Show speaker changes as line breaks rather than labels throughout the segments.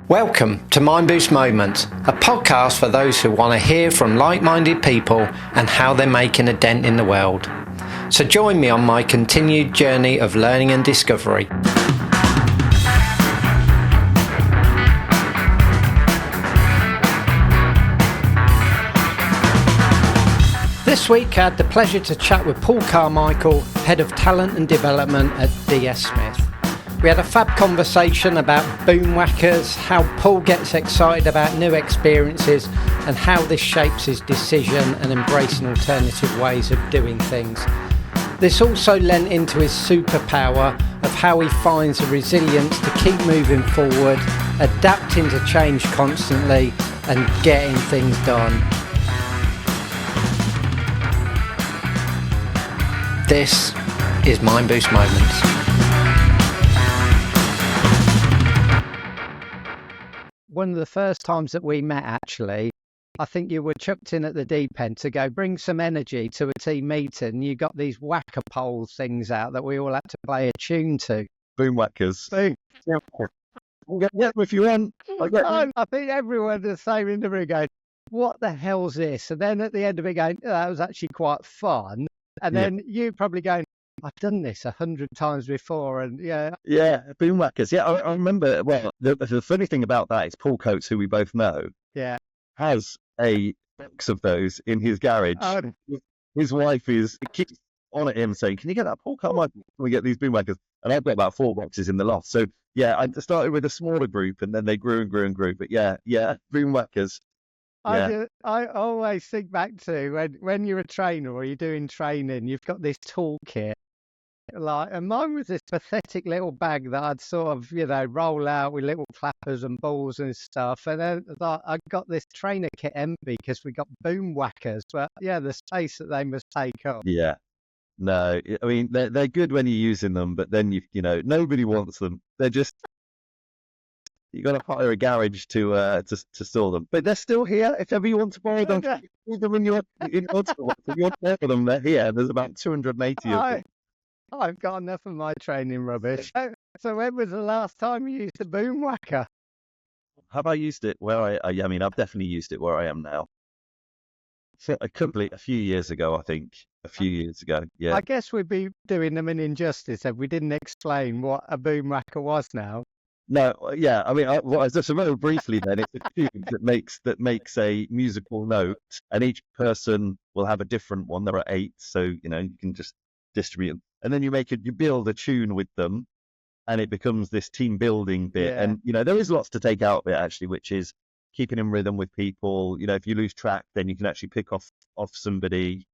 Welcome to Mindboost Moments, a podcast for those who want to hear from like-minded people and how they're making a dent in the world. So join me on my continued journey of learning and discovery. This week I had the pleasure to chat with Paul Carmichael, Head of Talent and Development at DS Smith. We had a fab conversation about boom whackers, how Paul gets excited about new experiences and how this shapes his decision and embracing alternative ways of doing things. This also lent into his superpower of how he finds the resilience to keep moving forward, adapting to change constantly and getting things done. This is Mindboost Moments. One of the first times that we met, actually, I think you were chucked in at the deep end to go bring some energy to a team meeting. You got these whacker pole things out that we all had to play a tune to.
Boom whackers.
Boom.
Yeah, if you want.
I think everyone the same in the room going, what the hell's this? And then at the end of it going, oh, that was actually quite fun. And then you probably going, I've done this 100 times before, and
boom whackers. Yeah, I remember. Well, the funny thing about that is Paul Coates, who we both know, has a box of those in his garage.
Oh.
His wife keeps on at him saying, "Can you get that Paul Carmichael? Can we get these boom whackers?" And I've got about 4 boxes in the loft. So yeah, I started with a smaller group, and then they grew and grew and grew. But yeah, boom whackers. Yeah.
I always think back to when you're a trainer or you're doing training, you've got this toolkit. And mine was this pathetic little bag that I'd sort of, roll out with little clappers and balls and stuff. And then I got this trainer kit empty because we got boom whackers. But the space that they must take up.
Yeah. No, I mean, they're good when you're using them, but then nobody wants them. They're just, you got to hire a garage to store them. But they're still here. If ever you want to borrow them, leave them in your if you want to borrow them, they're here. There's about 280 of them.
I've got enough of my training rubbish. So when was the last time you used a boom whacker?
Have I used it where I mean, I've definitely used it where I am now. A few years ago, I think. A few years ago, yeah.
I guess we'd be doing them an injustice if we didn't explain what a boom whacker was now.
No, yeah. I mean, just very briefly then, it's a tube that makes a musical note, and each person will have a different one. There are 8, so you can just distribute them. And then you build a tune with them, and it becomes this team building bit.
Yeah.
And there is lots to take out of it actually, which is keeping in rhythm with people. If you lose track, then you can actually pick off somebody.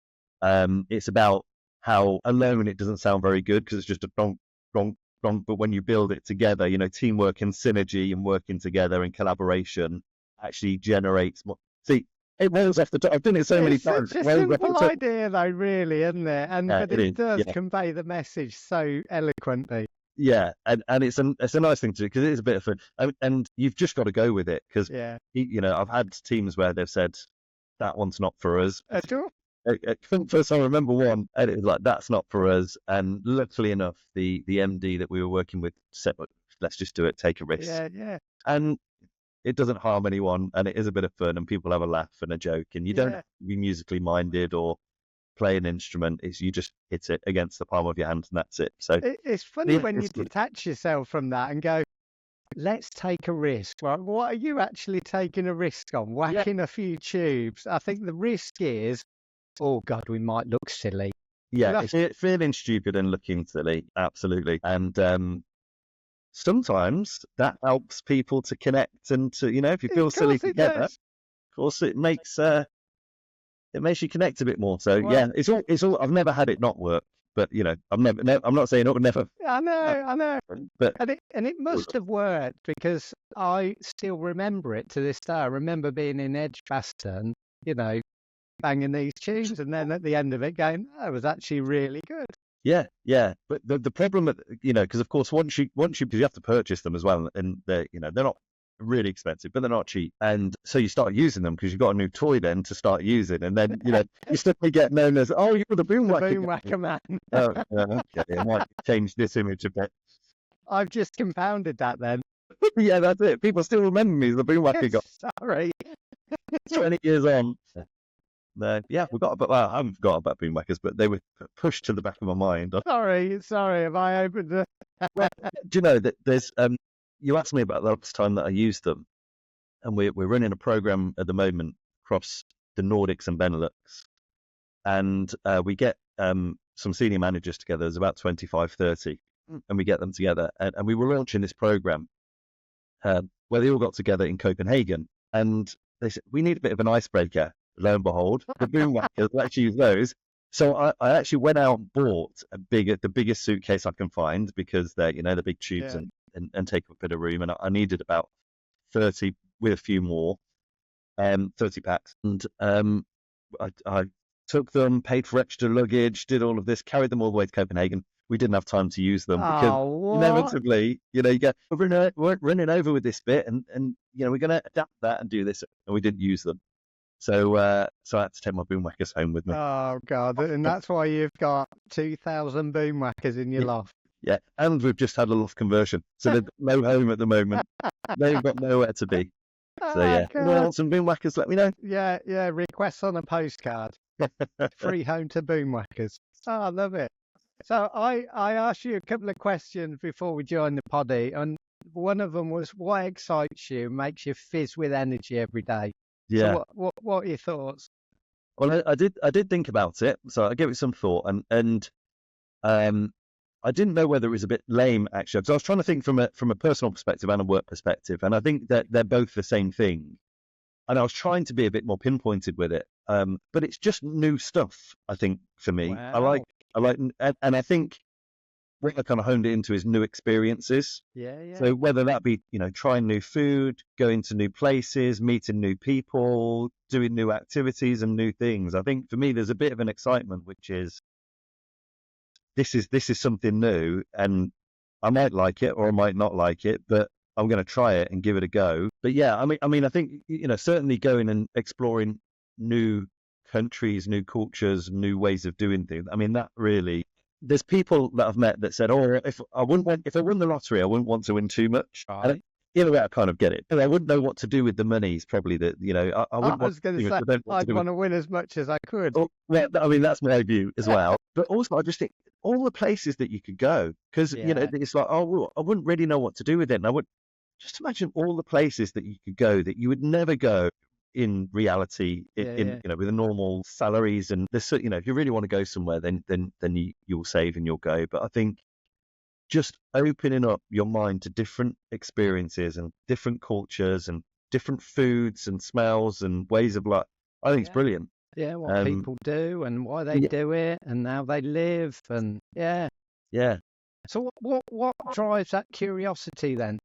It's about how alone it doesn't sound very good because it's just a donk, donk, donk. But when you build it together, teamwork and synergy and working together and collaboration actually generates more. See, it rolls off the top. I've done it so many times.
It's a simple idea, though, really, isn't it? But it does convey the message so eloquently.
Yeah, and it's a nice thing to do because it is a bit of fun, and you've just got to go with it because I've had teams where they've said that one's not for us.
Sure.
First, I remember one, and it was like that's not for us. And luckily enough, the MD that we were working with said, "Let's just do it, take a risk."
Yeah.
And it doesn't harm anyone, and it is a bit of fun, and people have a laugh and a joke, and you don't have to be musically minded or play an instrument. You just hit it against the palm of your hand, and that's it. So
it's funny when you detach yourself from that and go, let's take a risk. Right? What are you actually taking a risk on? Whacking a few tubes. I think the risk is, oh God, we might look silly.
Yeah, it's feeling stupid and looking silly, absolutely. And sometimes that helps people to connect and to, if you feel silly together, of course it makes you connect a bit more. So it's all. I've never had it not work, but I'm not saying it would never.
I know. But it must have worked because I still remember it to this day. I remember being in Edgbaston, banging these tunes, and then at the end of it going, that was actually really good.
Yeah. But the problem, because of course once you have to purchase them as well, and they're not really expensive, but they're not cheap. And so you start using them because you've got a new toy then to start using, and then you suddenly get known as, oh, you're the boom whacker
man.
Okay, I might change this image a bit.
I've just compounded that then.
Yeah, that's it. People still remember me as the boomwhacker guy
Sorry.
20 years on. No, yeah, well, I haven't forgot about boomwhackers, but they were pushed to the back of my mind.
Sorry. Have I opened the...
Well, do you know that there's you asked me about the last time that I used them, and we're running a program at the moment across the Nordics and Benelux, and we get some senior managers together. There's about 25, 30, and we get them together, and we were launching this program where they all got together in Copenhagen, and they said we need a bit of an icebreaker. Lo and behold, the boomwhackers will actually use those. So I actually went out and bought the biggest suitcase I can find, because they're, the big tubes and take up a bit of room. And I needed about 30 with a few more, 30 packs. And I took them, paid for extra luggage, did all of this, carried them all the way to Copenhagen. We didn't have time to use them because inevitably, you go, we're running over with this bit, and we're going to adapt that and do this, and we didn't use them. So I had to take my boomwhackers home with me.
Oh, God. And that's why you've got 2,000 boomwhackers in your loft.
Yeah, and we've just had a loft conversion. So they've got no home at the moment. They've got nowhere to be. So, yeah. If you want some boomwhackers, let me know.
Yeah. Requests on a postcard. Free home to boomwhackers. Oh, I love it. So I asked you a couple of questions before we joined the poddy, and one of them was, what excites you, makes you fizz with energy every day?
Yeah.
So what are your thoughts?
Well, I did think about it, so I gave it some thought, and I didn't know whether it was a bit lame, actually, because I was trying to think from a personal perspective and a work perspective, and I think that they're both the same thing. And I was trying to be a bit more pinpointed with it, but it's just new stuff, I think, for me.
Wow.
I like, and I think what I kind of honed it into is new experiences.
Yeah.
So whether that be, trying new food, going to new places, meeting new people, doing new activities and new things. I think for me, there's a bit of an excitement, which is this is something new, and I might like it or I might not like it, but I'm going to try it and give it a go. But yeah, I mean, I think, certainly going and exploring new countries, new cultures, new ways of doing things. I mean, that really, there's people that I've met that said, "Oh, if I won the lottery, I wouldn't want to win too much."
Right.
And I kind of get it. I wouldn't know what to do with the money. Is probably that, I wouldn't.
I was going to say, I'd want to win as much as I could.
Well, I mean, that's my view as well. But also, I just think all the places that you could go, because it's like, oh, well, I wouldn't really know what to do with it. And I would just imagine all the places that you could go that you would never go in reality, with the normal salaries. And there's, if you really want to go somewhere, then you'll save and you'll go. But I think just opening up your mind to different experiences and different cultures and different foods and smells and ways of life, I think it's brilliant.
Yeah, what people do and why they do it and how they live, and yeah. So what drives that curiosity then?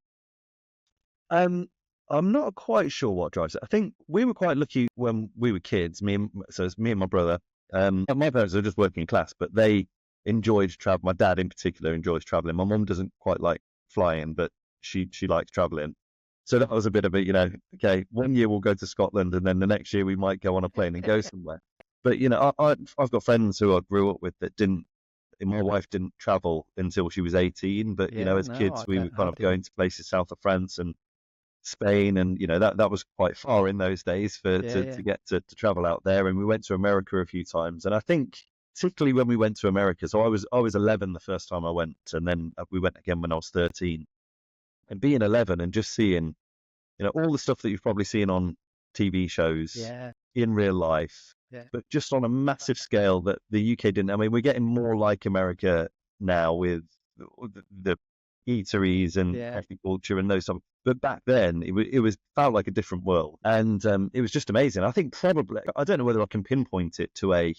I'm not quite sure what drives it. I think we were quite lucky when we were kids. It's me and my brother. My parents are just working class, but they enjoyed travel. My dad in particular enjoys traveling. My mum doesn't quite like flying, but she likes traveling. So that was a bit of a, okay, one year we'll go to Scotland, and then the next year we might go on a plane and go somewhere. But I've got friends who I grew up with that didn't. My wife didn't travel until she was 18, but as kids we were kind of going to places south of France and Spain, and that was quite far in those days to get to travel out there. And we went to America a few times, and I think particularly when we went to America, so I was 11 the first time I went, and then we went again when I was 13. And being 11 and just seeing all the stuff that you've probably seen on TV shows in real life, but just on a massive scale that the UK didn't. I mean, we're getting more like America now with the eateries and coffee culture and those stuff. But back then, it felt like a different world, and it was just amazing. I think probably, I don't know whether I can pinpoint it to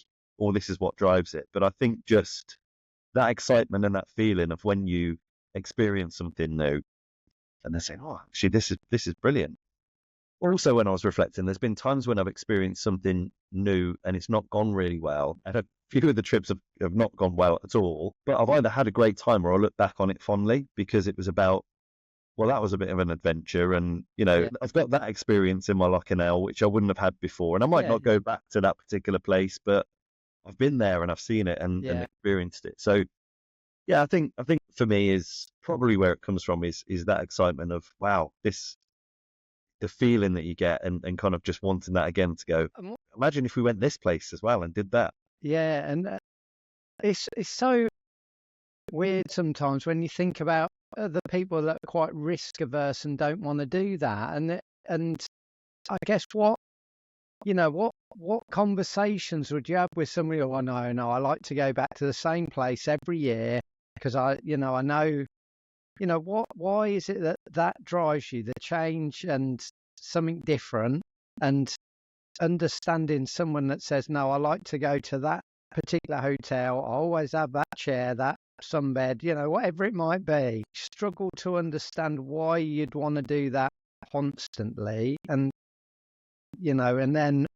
this is what drives it, but I think just that excitement and that feeling of when you experience something new, and they're saying, "Oh, actually, this is brilliant." Also, when I was reflecting, there's been times when I've experienced something new and it's not gone really well. And a few of the trips have not gone well at all, but I've either had a great time or I look back on it fondly because it was about, well, that was a bit of an adventure. And, I've got that experience in my locker now, which I wouldn't have had before. And I might not go back to that particular place, but I've been there and I've seen it and experienced it. So Yeah, I think for me is probably where it comes from is that excitement of wow, the feeling that you get and kind of just wanting that again to go,
And
imagine if we went this place as well and did that.
yeah, and it's so weird sometimes when you think about the people that are quite risk averse and don't want to do that, and I guess what conversations would you have with somebody? Oh, no, I like to go back to the same place every year because I know, why is it that drives you, the change and something different, and understanding someone that says, no, I like to go to that particular hotel. I always have that chair, that sunbed, whatever it might be. Struggle to understand why you'd want to do that constantly, and then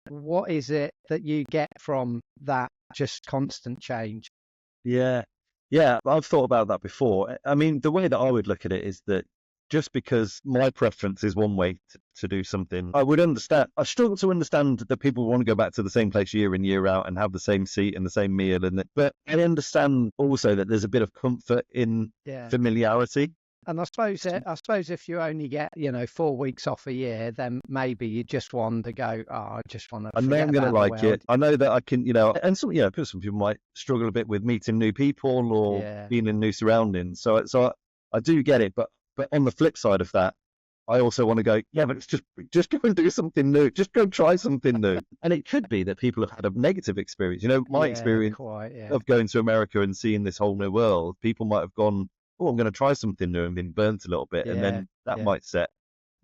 what is it that you get from that just constant change?
Yeah. Yeah, I've thought about that before. I mean, the way that I would look at it is that just because my preference is one way to do something, I would understand. I struggle to understand that people want to go back to the same place year in, year out and have the same seat and the same meal. But I understand also that there's a bit of comfort in
Yeah.
familiarity.
And I suppose if you only get, 4 weeks off a year, then maybe you just want to go, oh, I just want to
I know
forget
I'm going to
about the
like
world.
it. I know that I can, and some people might struggle a bit with meeting new people or
Yeah.
being in new surroundings. So I do get it. But on the flip side of that, I also want to go, yeah, but it's just go and do something new. Just go try something new. And it could be that people have had a negative experience. My
Yeah,
experience
quite, yeah.
of going to America and seeing this whole new world, people might have gone, oh, I'm going to try something new and been burnt a little bit. And
Yeah,
then that
yeah.
might set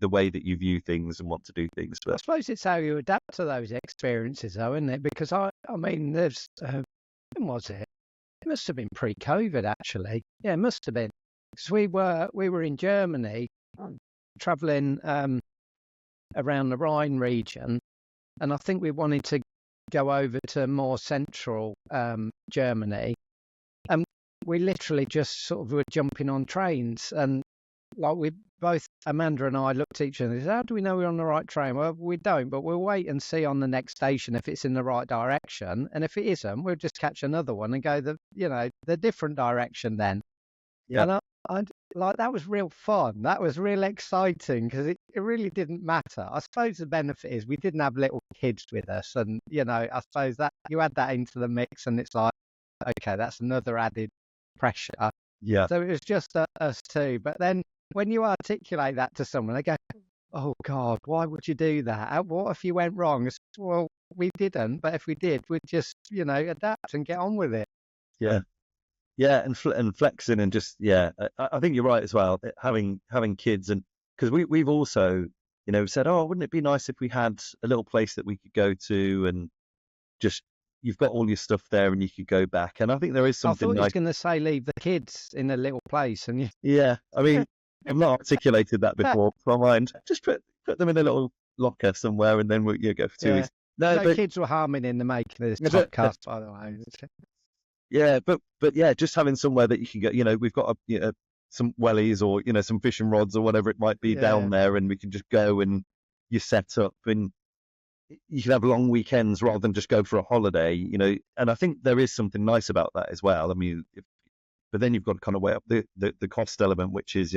the way that you view things and want to do things.
I
But
suppose it's how you adapt to those experiences, though, isn't it? Because I mean, there's, when was it? It must have been pre-COVID, actually. Yeah, it must have been. Because we were in Germany, traveling around the Rhine region, and I think we wanted to go over to more central Germany, and we literally just sort of were jumping on trains, and like we both, Amanda and I, looked at each other and said, how do we know we're on the right train? Well, we don't, but we'll wait and see on the next station if it's in the right direction, and if it isn't, we'll just catch another one and go the different direction then.
yeah,
And I like that was real fun. That was real exciting because it really didn't matter. I suppose the benefit is we didn't have little kids with us, and I suppose that you add that into the mix, and it's like, okay, that's another added pressure.
yeah.
So it was just us two. But then when you articulate that to someone, they go, "Oh God, why would you do that? What if you went wrong?" It's, well, we didn't, but if we did, we'd just adapt and get on with it.
Yeah. Yeah, and flexing and just I think you're right as well. Having kids and because we've also said, oh, wouldn't it be nice if we had a little place that we could go to and just you've got all your stuff there and you could go back. And I think there is
I
something
thought he was
nice.
going to say leave the kids in a little place, and you,
Yeah, I mean, I've not articulated that before. So my mind just put them in a little locker somewhere and then you go for 2 weeks.
yeah.
No,
No
but
kids were harming in the making of this podcast, by the way.
yeah, but yeah, just having somewhere that you can go. We've got some wellies or some fishing rods or whatever it might be
Yeah,
down there, and we can just go and you set up and you can have long weekends rather than just go for a holiday. And I think there is something nice about that as well. I mean, but then you've got to kind of weigh up the cost element, which is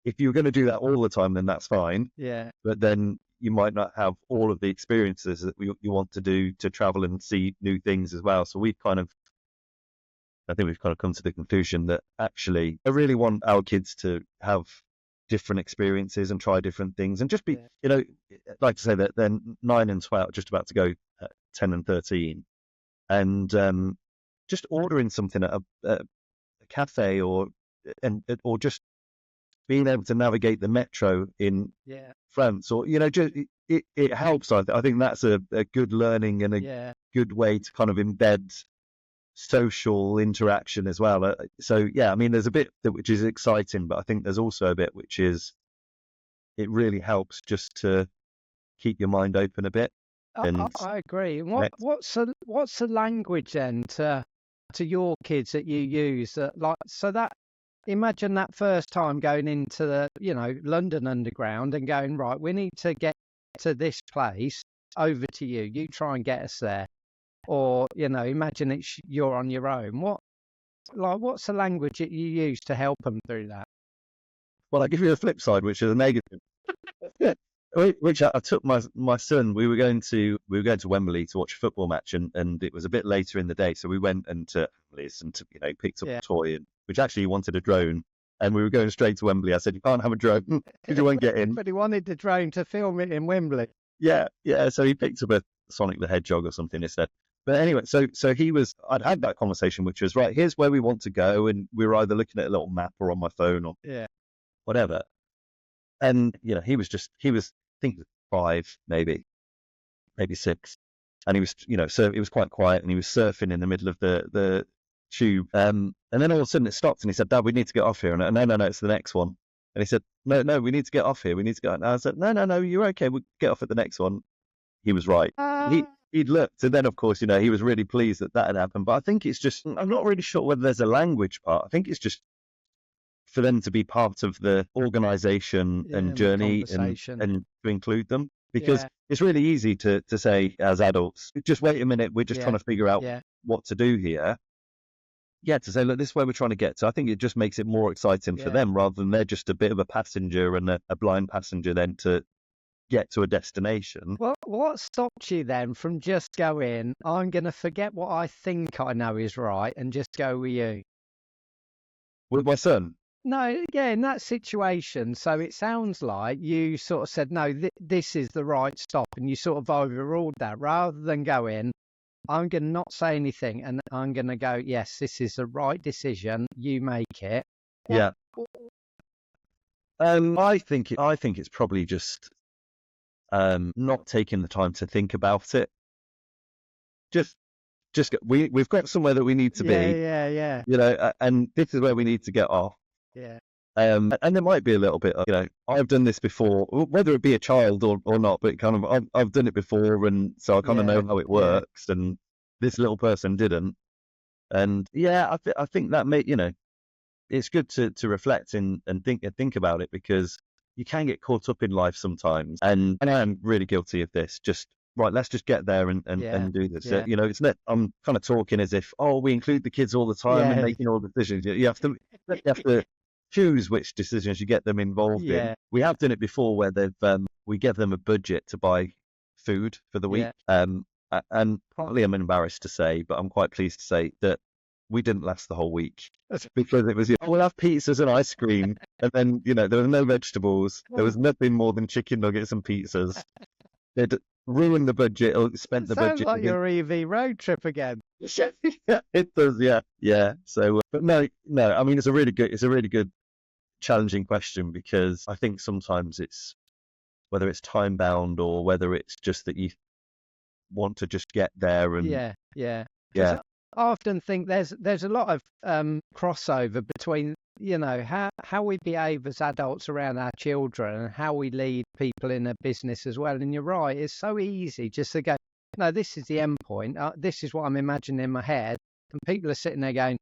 if you're going to do that all the time, then that's fine.
yeah.
But then you might not have all of the experiences that you want to do to travel and see new things as well. So I think we've kind of come to the conclusion that actually I really want our kids to have different experiences and try different things and just be,
Yeah.
like to say that they're 9 and 12, just about to go 10 and 13. And just ordering something at a cafe or just being able to navigate the metro in
Yeah,
France or, just, it helps. I think that's a good learning and a
yeah.
good way to kind of embed social interaction as well. So yeah, I mean, there's a bit which is exciting, but I think there's also a bit which is it really helps just to keep your mind open a bit
I, I,
and
I agree. And
connect.
what's the language then to your kids that you use like so that imagine that first time going into the London Underground and going, right, we need to get to this place, over to you try and get us there, or imagine you're on your own. Like, what's the language that you use to help them through that?
Well, I give you a flip side, which is a negative. Yeah. Which I took my son. We were going to Wembley to watch a football match, and it was a bit later in the day, so we went and to Wembley's and picked up
Yeah.
a toy, which actually he wanted a drone, and we were going straight to Wembley. I said, you can't have a drone because you won't get in.
But he wanted the drone to film it in Wembley.
Yeah. So he picked up a Sonic the Hedgehog or something instead. But anyway, so I'd had that conversation, which was right. Here's where we want to go, and we were either looking at a little map or on my phone or whatever. And he was I think he was 5, maybe 6, and he was so it was quite quiet, and he was surfing in the middle of the tube. And then all of a sudden it stopped, and he said, "Dad, we need to get off here." And no, it's the next one. And he said, "No, we need to get off here. We need to go." And I said, "No, you're okay. We'll get off at the next one." He was right. He'd looked, and then of course he was really pleased that had happened. But I think it's just, I'm not really sure whether there's a language part. I think it's just for them to be part of the organisation and journey and to include them, because it's really easy to say as adults, just wait a minute, we're just trying to figure out what to do here. To say, look, this is where we're trying to get to. I think it just makes it more exciting for them, rather than they're just a bit of a passenger and a blind passenger then to get to a destination.
Well, what stopped you then from just going, I'm going to forget what I think I know is right and just go with you?
With my son?
No, in that situation. So it sounds like you sort of said, no, this is the right stop, and you sort of overruled that rather than going, I'm going to not say anything and I'm going to go, yes, this is the right decision. You make it.
Yeah. I think it's probably just not taking the time to think about it. We've got somewhere that we need to be.
Yeah.
And this is where we need to get off.
Yeah.
And there might be a little bit of, I've done this before, whether it be a child or not, but kind of I've done it before, and so I kind of know how it works, and this little person didn't. And I think that it's good to reflect and think about it, because you can get caught up in life sometimes, and I am really guilty of this. Just right, let's just get there and do this.
Yeah.
It's not. I'm kind of talking as if, we include the kids all the time and making all the decisions. You have to choose which decisions you get them involved in. We have done it before where we give them a budget to buy food for the week. And partly I'm embarrassed to say, but I'm quite pleased to say that we didn't last the whole week, because it was, we'll have pizzas and ice cream, and then there were no vegetables. There was nothing more than chicken nuggets and pizzas. They'd ruined the budget or spent the budget.
Sounds like your EV road trip again.
Yeah, it does. Yeah. So, but no. I mean, it's a really good, challenging question, because I think sometimes it's whether it's time bound or whether it's just that you want to just get there and
yeah. I often think there's a lot of crossover between how we behave as adults around our children and how we lead people in a business as well. And you're right, it's so easy just to go, no, this is the end point. This is what I'm imagining in my head, and people are sitting there going,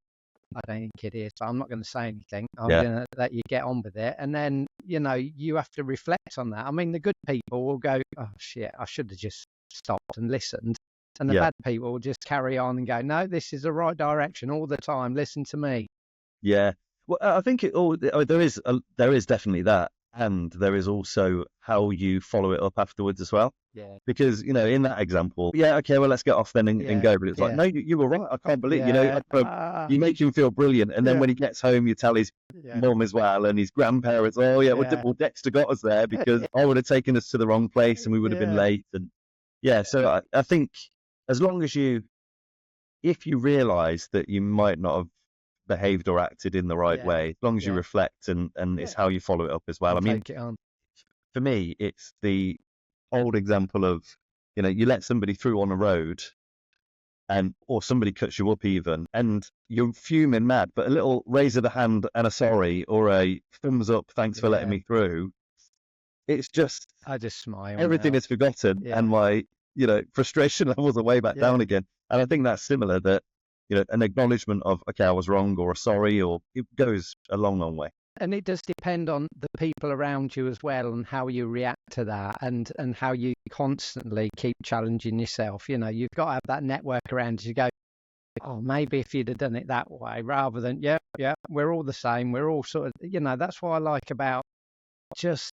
I don't think it is, but I'm not going to say anything. I'm going to let you get on with it. And then, you have to reflect on that. I mean, the good people will go, oh, shit, I should have just stopped and listened. And the bad people will just carry on and go, no, this is the right direction all the time. Listen to me.
Yeah. Well, I think there is definitely that. And there is also how you follow it up afterwards as well.
Yeah.
Because, in that example, okay, well, let's get off then and go. But it's like, no, you were right. I can't believe, you make him feel brilliant. And then when he gets home, you tell his mum as well and his grandparents, well, Dexter got us there because I would have taken us to the wrong place and we would have been late. And so I think as long as if you realise that you might not have behaved or acted in the right way, as long as you reflect and it's how you follow it up as well. I mean, for me, it's the old example of, you let somebody through on a road or somebody cuts you up even, and you're fuming mad, but a little raise of the hand and a sorry or a thumbs up, thanks for letting me through. It's just,
I just smile.
Everything is forgotten and my, frustration levels are way back down again. And I think that's similar, that, an acknowledgement of, okay, I was wrong, or a sorry, or it goes a long, long way.
And it does depend on the people around you as well, and how you react to that, and how you constantly keep challenging yourself. You've got to have that network around you. Go, oh, maybe if you'd have done it that way rather than, yeah, we're all the same. We're all sort of, that's what I like about just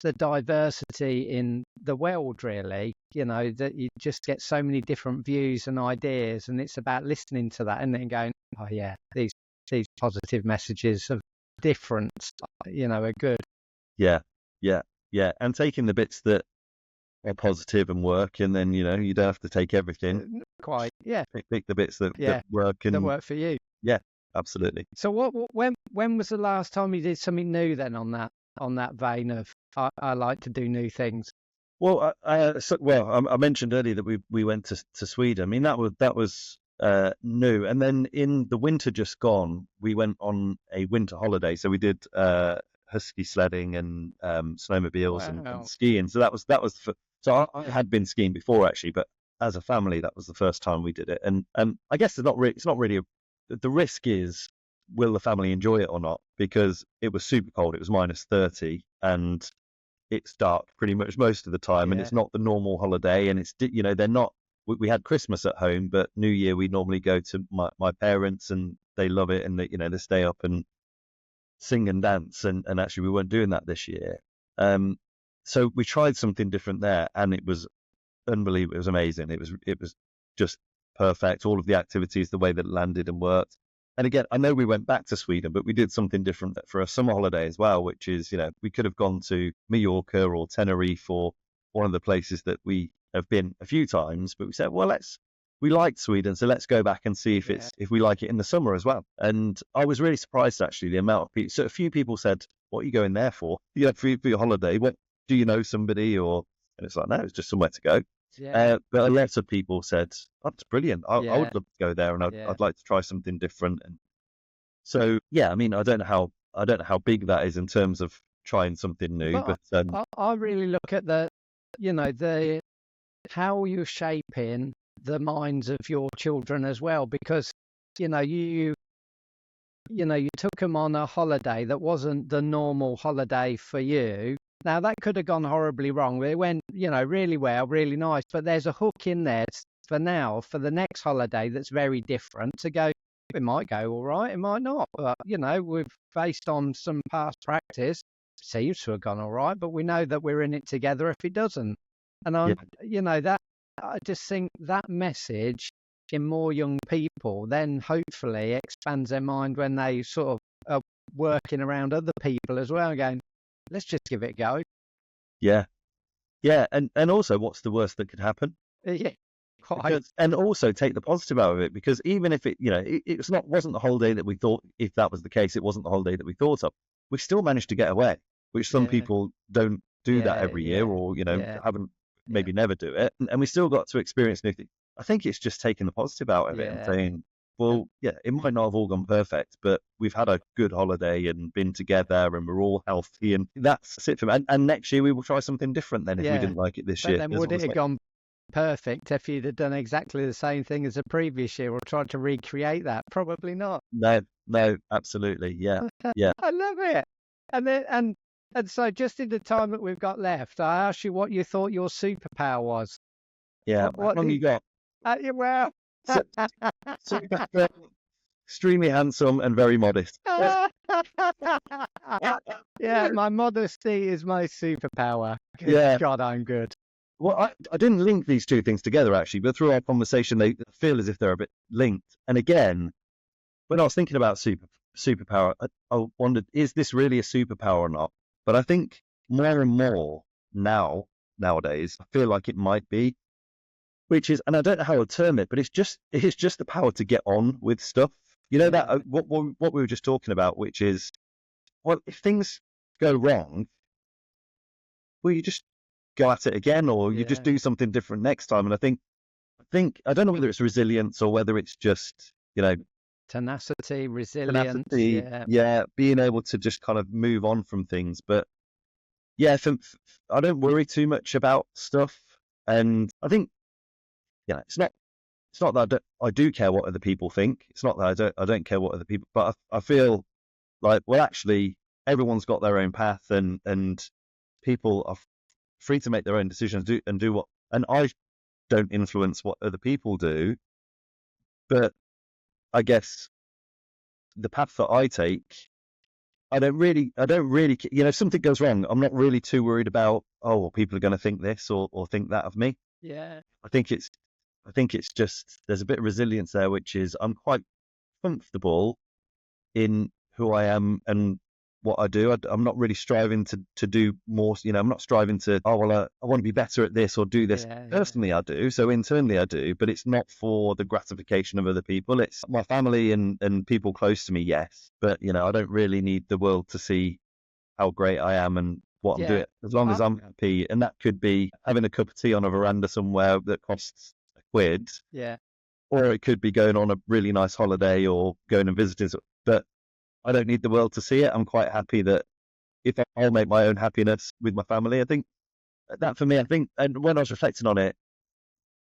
the diversity in the world, really, that you just get so many different views and ideas, and it's about listening to that and then going, oh yeah, these positive messages of difference, are good.
Yeah, yeah, yeah. And taking the bits that are positive and work, and then, you don't have to take everything.
Quite, yeah.
Pick the bits that work and
that work for you.
Yeah, absolutely.
So when was the last time you did something new then on that vein of I like to do new things?
Well, I mentioned earlier that we went to Sweden. I mean, that was new. And then in the winter just gone, we went on a winter holiday. So we did husky sledding and snowmobiles and skiing. So that was so I had been skiing before actually, but as a family, that was the first time we did it. And I guess it's not really the risk is, will the family enjoy it or not? Because it was super cold. It was -30 and it's dark pretty much most of the time, and it's not the normal holiday, and it's, they're not, we had Christmas at home, but New Year we normally go to my parents, and they love it, and they stay up and sing and dance, and actually we weren't doing that this year. So we tried something different there, and it was unbelievable. It was amazing. It was just perfect. All of the activities, the way that it landed and worked. And again, I know we went back to Sweden, but we did something different for a summer holiday as well, which is, we could have gone to Mallorca or Tenerife or one of the places that we have been a few times, but we said, well, we liked Sweden, so let's go back and see if we like it in the summer as well. And I was really surprised, actually, the amount of people. So a few people said, what are you going there for? For your holiday? What, do you know somebody? And it's like, no, it's just somewhere to go.
Yeah.
But a lot of people said, oh, that's brilliant. I would love to go there, and I'd like to try something different. And so, I mean, I don't know how big that is in terms of trying something new, but
I really look at the how you're shaping the minds of your children as well, because you took them on a holiday that wasn't the normal holiday for you. Now, that could have gone horribly wrong. It went, really well, really nice, but there's a hook in there for the next holiday that's very different to go. It might go all right, it might not, but, we've based on some past practice, seems to have gone all right, but we know that we're in it together if it doesn't. And I just think that message in more young people then hopefully expands their mind when they sort of are working around other people as well, going, let's just give it a go.
Yeah. And also, what's the worst that could happen?
Yeah.
And also take the positive out of it, because even if it wasn't the holiday that we thought, if that was the case, it wasn't the holiday that we thought of, we still managed to get away, which some people don't do that every year, or, haven't, maybe never do it. And we still got to experience new things. I think it's just taking the positive out of it and saying, well, it might not have all gone perfect, but we've had a good holiday and been together, and we're all healthy, and that's it for me. And next year we will try something different then, if we didn't like it this year.
Then would it have gone perfect if you'd have done exactly the same thing as the previous year, or tried to recreate that? Probably not.
No, absolutely. Yeah.
I love it. And so just in the time that we've got left, I asked you what you thought your superpower was.
Yeah. How long you got?
Well,
super, extremely handsome and very modest.
My modesty is my superpower. God, I'm good.
Well, I didn't link these two things together, actually, but through our conversation, they feel as if they're a bit linked. And again, when I was thinking about superpower, I wondered, is this really a superpower or not? But I think more and more nowadays, I feel like it might be, which is, and I don't know how to term it, but it's just the power to get on with stuff. That what we were just talking about, which is, well, if things go wrong, well, you just go at it again, or you just do something different next time. And I think I don't know whether it's resilience or whether it's just,
tenacity, resilience.
Being able to just kind of move on from things. But I don't worry too much about stuff, and I think, it's not that I do care what other people think. It's not that I don't care what other people, but I feel like, well, actually, everyone's got their own path, and people are free to make their own decisions, and I don't influence what other people do, but I guess the path that I take, I don't really, if something goes wrong, I'm not really too worried about, oh, well, people are going to think this or think that of me.
Yeah.
I think it's just, there's a bit of resilience there, which is I'm quite comfortable in who I am and what I do. I'm not really striving to do more. I'm not striving to, oh, well, I want to be better at this or do this.
Yeah.
Personally, I do. So internally, I do, but it's not for the gratification of other people. It's my family and people close to me, yes. But, I don't really need the world to see how great I am and what I'm doing. As long as I'm happy, and that could be having a cup of tea on a veranda somewhere that costs £1.
Yeah.
Or it could be going on a really nice holiday or going and visiting. But I don't need the world to see it. I'm quite happy that if I'll make my own happiness with my family, I think that for me, and when I was reflecting on it,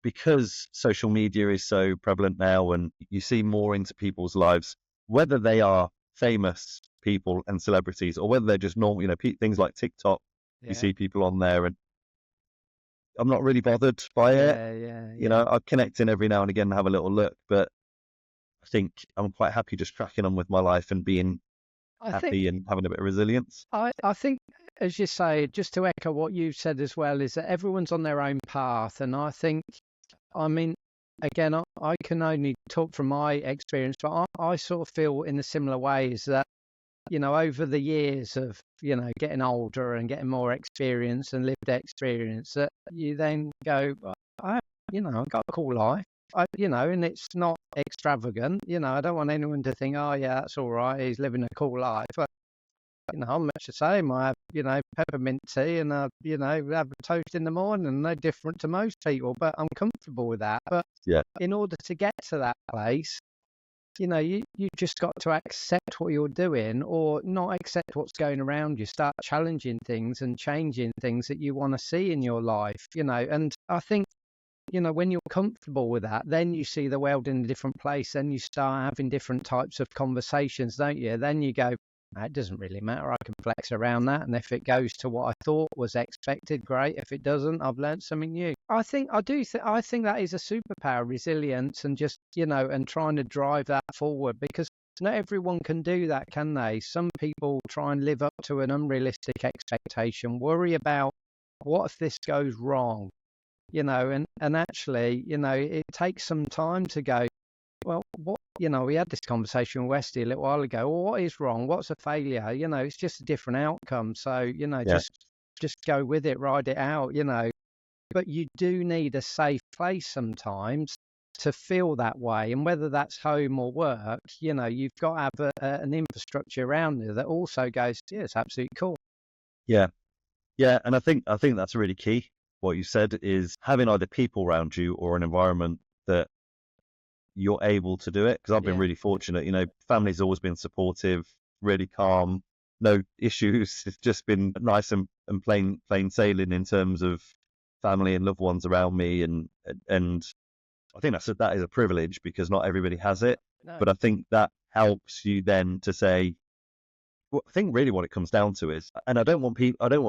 because social media is so prevalent now and you see more into people's lives, whether they are famous people and celebrities or whether they're just normal, things like TikTok, you see people on there, and I'm not really bothered by it. I'm connecting every now and again and have a little look, but I think I'm quite happy just cracking on with my life and being happy and having a bit of resilience.
I think, as you say, just to echo what you said as well, is that everyone's on their own path. And again, I can only talk from my experience, but I sort of feel in a similar ways that, over the years of, getting older and getting more experience and lived experience, that you then go, I've got a cool life. And it's not extravagant. I don't want anyone to think, oh yeah, that's all right, he's living a cool life. But, I'm much the same. I have, peppermint tea and have a toast in the morning. No different to most people, but I'm comfortable with that. But in order to get to that place, you just got to accept what you're doing, or not accept what's going around you. Start challenging things and changing things that you want to see in your life. And I think, when you're comfortable with that, then you see the world in a different place. Then you start having different types of conversations, don't you? Then you go, it doesn't really matter. I can flex around that. And if it goes to what I thought was expected, great. If it doesn't, I've learned something new. I think that is a superpower, resilience, and just, and trying to drive that forward, because not everyone can do that, can they? Some people try and live up to an unrealistic expectation, worry about what if this goes wrong? And actually, it takes some time to go, well, what, we had this conversation with Westy a little while ago. Well, what is wrong? What's a failure? It's just a different outcome. So, just go with it, ride it out, But you do need a safe place sometimes to feel that way. And whether that's home or work, you've got to have an infrastructure around you that also goes, yeah, it's absolutely cool.
Yeah. Yeah. And I think that's really key. What you said is having either people around you or an environment that you're able to do it. Because I've been really fortunate, family's always been supportive, really calm, no issues. It's just been nice and plain sailing in terms of family and loved ones around me. And I think that is a privilege, because not everybody has it. No. But I think that helps you then to say, well, I think really what it comes down to is, and I don't want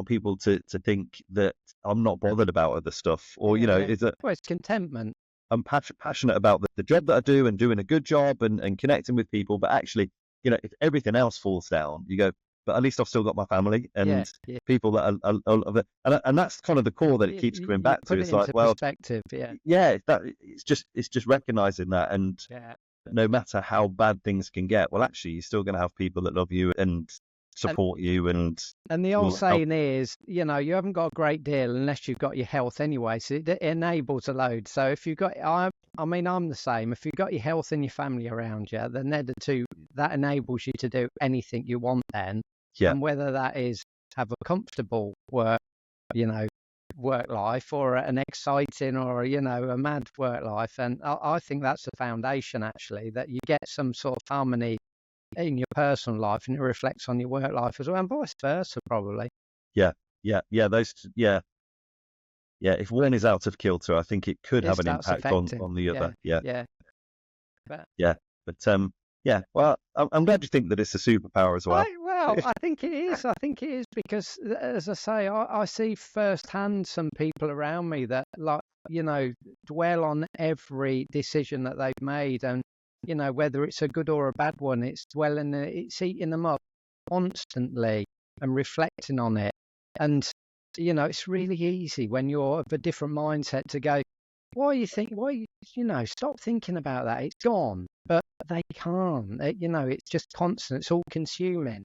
people to think that I'm not bothered about other stuff, or
it's contentment.
I'm passionate about the job that I do and doing a good job and connecting with people. But actually, if everything else falls down, you go, but at least I've still got my family and people that are and that's kind of the core that it keeps coming back to. It's like, well,
perspective,
it's just recognizing that, and no matter how bad things can get, well, actually, you're still going to have people that love you and support you. And
the old saying is, you haven't got a great deal unless you've got your health anyway. So it enables a load. So if you've got, I'm the same. If you've got your health and your family around you, then they're the two that enables you to do anything you want then. Yeah. And whether that is have a comfortable work life, or an exciting or a mad work life. And I think that's the foundation, actually, that you get some sort of harmony in your personal life and it reflects on your work life as well, and vice versa, probably.
If one is out of kilter, I think it could have an impact on the other. Well, I'm glad you think that it's a superpower as well.
I think it is. I think it is, because, as I say, I see firsthand some people around me that, dwell on every decision that they've made, and you know, whether it's a good or a bad one, it's dwelling, it's eating them up constantly and reflecting on it. And, you know, it's really easy when you're of a different mindset to go, stop thinking about that. It's gone. But they can't. It's just constant. It's all consuming.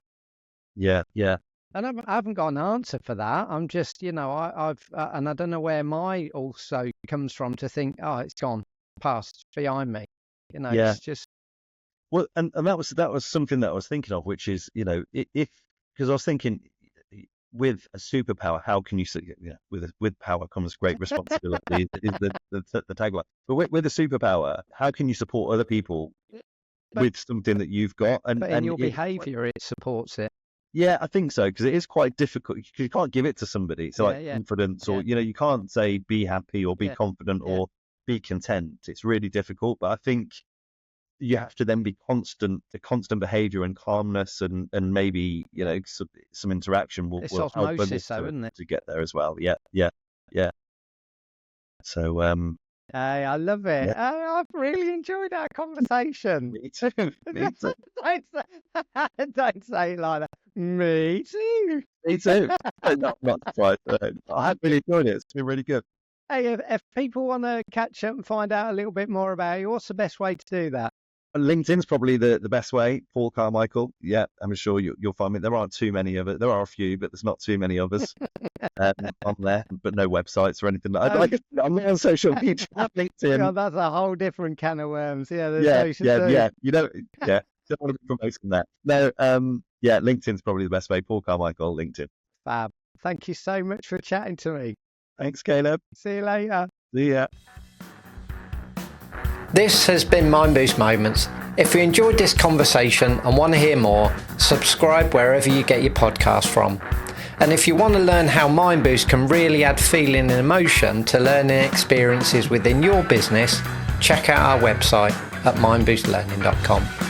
Yeah.
And I haven't got an answer for that. I'm just, I've and I don't know where my also comes from to think, oh, it's gone, past, behind me. It's just.
Well, and that was something that I was thinking of, which is, because I was thinking, with a superpower, how can you, with power comes great responsibility, is the tagline. But with a superpower, how can you support other people with something that you've got?
But in your behaviour, it supports it.
Yeah, I think so, because it is quite difficult. You can't give it to somebody. It's like confidence, or, you can't say be happy or be confident or be content. It's really difficult. But I think you have to then be the constant behavior and calmness and maybe, some interaction will help
osmosis, isn't it?
To get there as well. Yeah. So,
hey, I love it.
Yeah.
I've really enjoyed our conversation.
Me too.
Don't say it like that. Me too.
Me too. I'm not surprised. I have really enjoyed it. It's been really good.
Hey, if people want to catch up and find out a little bit more about you, what's the best way to do that?
LinkedIn's probably the best way. Paul Carmichael. Yeah, I'm sure you'll find me. There aren't too many of it. There are a few, but there's not too many of us on there. But no websites or anything like that. I'm not on social media. LinkedIn.
God, that's a whole different can of worms. Yeah.
Don't want to be promoting that. No. LinkedIn's probably the best way. Paul Carmichael, LinkedIn.
Fab. Thank you so much for chatting to me.
Thanks, Caleb.
See you later.
See ya.
This has been Mind Boost Moments. If you enjoyed this conversation and want to hear more, subscribe wherever you get your podcast from. And if you want to learn how Mind Boost can really add feeling and emotion to learning experiences within your business, check out our website at mindboostlearning.com.